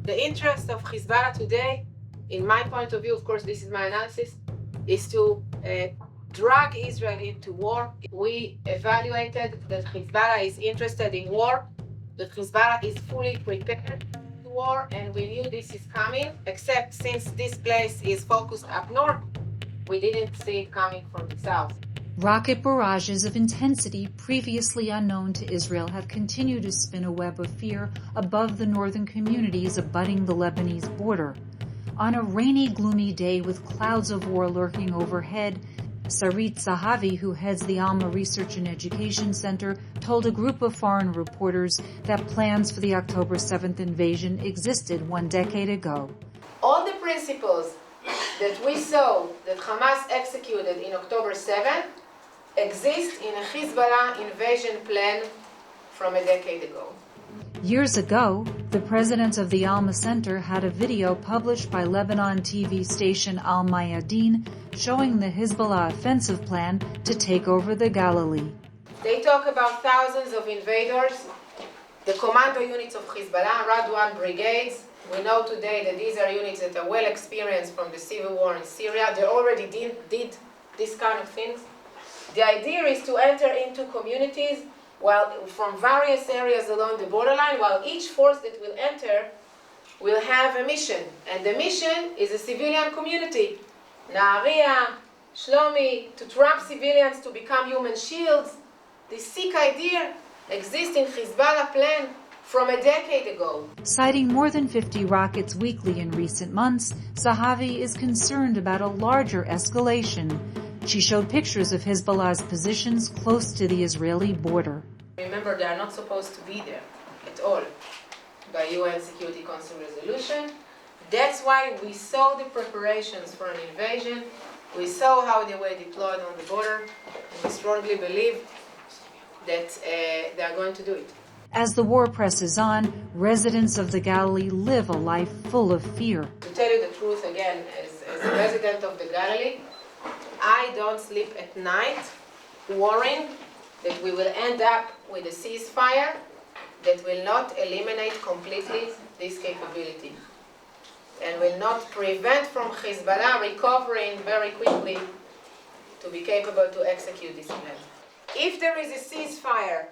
The interest of Hezbollah today, in my point of view, of course, this is my analysis, is to drag Israel into war. We evaluated that Hezbollah is interested in war, that Hezbollah is fully prepared for war, and we knew this is coming, except since this place is focused up north, we didn't see it coming from the south. Rocket barrages of intensity previously unknown to Israel have continued to spin a web of fear above the northern communities abutting the Lebanese border. On a rainy, gloomy day with clouds of war lurking overhead, Sarit Zahavi, who heads the Alma Research and Education Center, told a group of foreign reporters that plans for the October 7th invasion existed 1 decade ago. All the principles that we saw that Hamas executed in October 7th exist in a Hezbollah invasion plan from a decade ago. Years ago, the president of the Alma Center had a video published by Lebanon TV station Al Mayadeen showing the Hezbollah offensive plan to take over the Galilee. They talk about thousands of invaders, the commando units of Hezbollah, Radwan brigades. We know today that these are units that are well experienced from the civil war in Syria. They already did this kind of things. The idea is to enter into communities from various areas along the borderline, while each force that will enter will have a mission. And the mission is a civilian community. Nahariya, Shlomi, to trap civilians to become human shields. This sick idea exists in Hezbollah plan from a decade ago. Citing more than 50 rockets weekly in recent months, Zahavi is concerned about a larger escalation. She showed pictures of Hezbollah's positions close to the Israeli border. Remember, they are not supposed to be there at all by UN Security Council resolution. That's why we saw the preparations for an invasion. We saw how they were deployed on the border, and we strongly believe that they are going to do it. As the war presses on, residents of the Galilee live a life full of fear. To tell you the truth again, as a resident of the Galilee, I don't sleep at night worrying that we will end up with a ceasefire that will not eliminate completely this capability and will not prevent from Hezbollah recovering very quickly to be capable to execute this plan. If there is a ceasefire,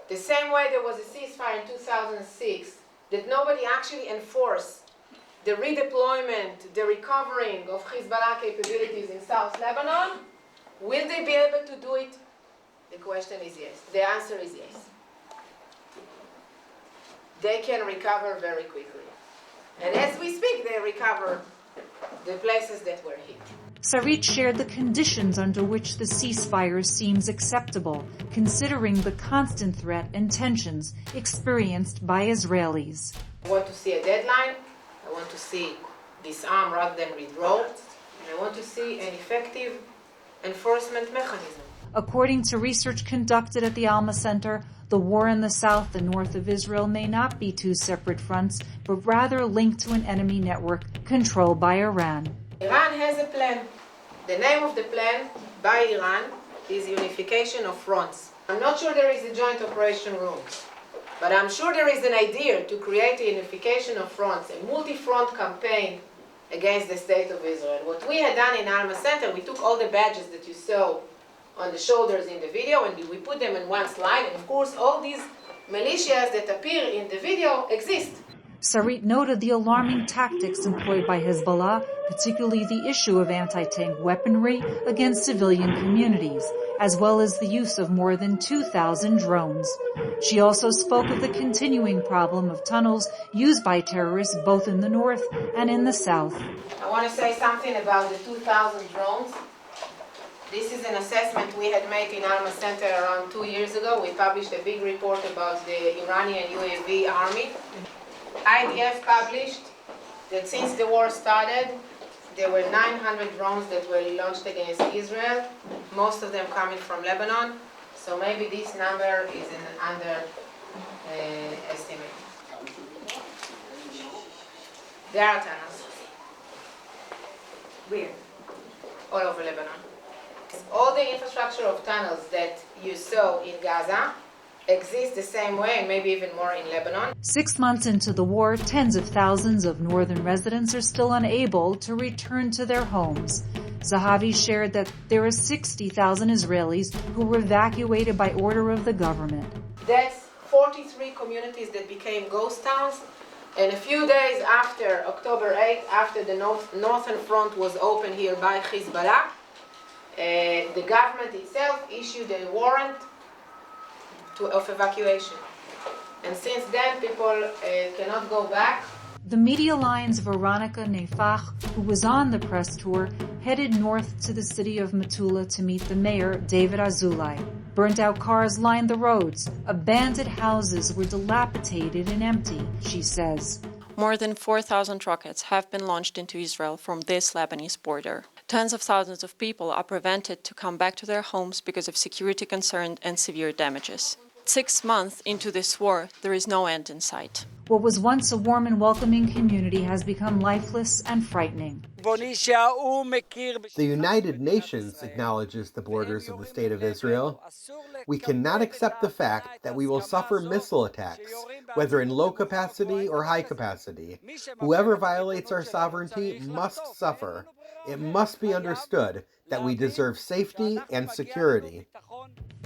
the same way there was a ceasefire in 2006, that nobody actually enforced the redeployment, the recovering of Hezbollah capabilities in South Lebanon, will they be able to do it? The question is yes. The answer is yes. They can recover very quickly. And as we speak, they recover the places that were hit. Sarit shared the conditions under which the ceasefire seems acceptable, considering the constant threat and tensions experienced by Israelis. I want to see a deadline. I want to see disarm rather than withdraw. And I want to see an effective enforcement mechanism. According to research conducted at the Alma Center, the war in the south and north of Israel may not be two separate fronts, but rather linked to an enemy network controlled by Iran. Iran has a plan. The name of the plan by Iran is Unification of Fronts. I'm not sure there is a joint operation room, but I'm sure there is an idea to create a unification of fronts, a multi-front campaign against the state of Israel. What we had done in Alma Center, we took all the badges that you saw on the shoulders in the video and we put them in one slide, and of course all these militias that appear in the video exist. Sarit noted the alarming tactics employed by Hezbollah, particularly the issue of anti-tank weaponry against civilian communities, as well as the use of more than 2,000 drones. She also spoke of the continuing problem of tunnels used by terrorists both in the north and in the south. I want to say something about the 2,000 drones. This is an assessment we had made in Alma Center around 2 years ago. We published a big report about the Iranian UAV army. IDF published that since the war started, there were 900 drones that were launched against Israel, most of them coming from Lebanon. So maybe this number is an underestimate. There are tunnels. Weird. All over Lebanon. All the infrastructure of tunnels that you saw in Gaza exist the same way and maybe even more in Lebanon. 6 months into the war, tens of thousands of northern residents are still unable to return to their homes. Zahavi shared that there are 60,000 Israelis who were evacuated by order of the government. That's 43 communities that became ghost towns. And a few days after October 8th, after the northern front was opened here by Hezbollah, the government itself issued a warrant of evacuation. And since then, people cannot go back. The media line's Veronica Nefach, who was on the press tour, headed north to the city of Metula to meet the mayor, David Azulai. Burnt-out cars lined the roads. Abandoned houses were dilapidated and empty, she says. More than 4,000 rockets have been launched into Israel from this Lebanese border. Tens of thousands of people are prevented to come back to their homes because of security concerns and severe damages. 6 months into this war, there is no end in sight. What was once a warm and welcoming community has become lifeless and frightening. The United Nations acknowledges the borders of the State of Israel. We cannot accept the fact that we will suffer missile attacks, whether in low capacity or high capacity. Whoever violates our sovereignty must suffer. It must be understood that we deserve safety and security.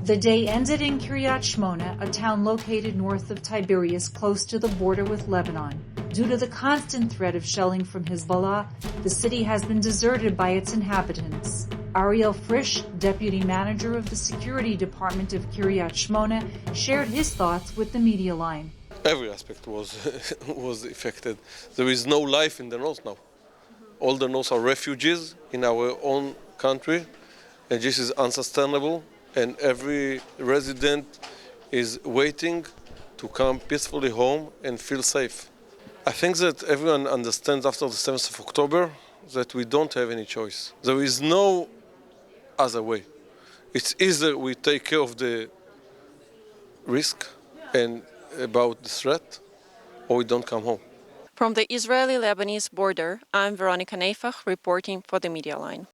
The day ended in Kiryat Shmona, a town located north of Tiberias, close to the border with Lebanon. Due to the constant threat of shelling from Hezbollah, the city has been deserted by its inhabitants. Ariel Frisch, deputy manager of the security department of Kiryat Shmona, shared his thoughts with the media line. Every aspect was affected. There is no life in the north now. All the north are refugees in our own country, and this is unsustainable. And every resident is waiting to come peacefully home and feel safe. I think that everyone understands after the 7th of October that we don't have any choice. There is no other way. It's either we take care of the risk and about the threat, or we don't come home. From the Israeli-Lebanese border, I'm Veronica Nefach reporting for the Media Line.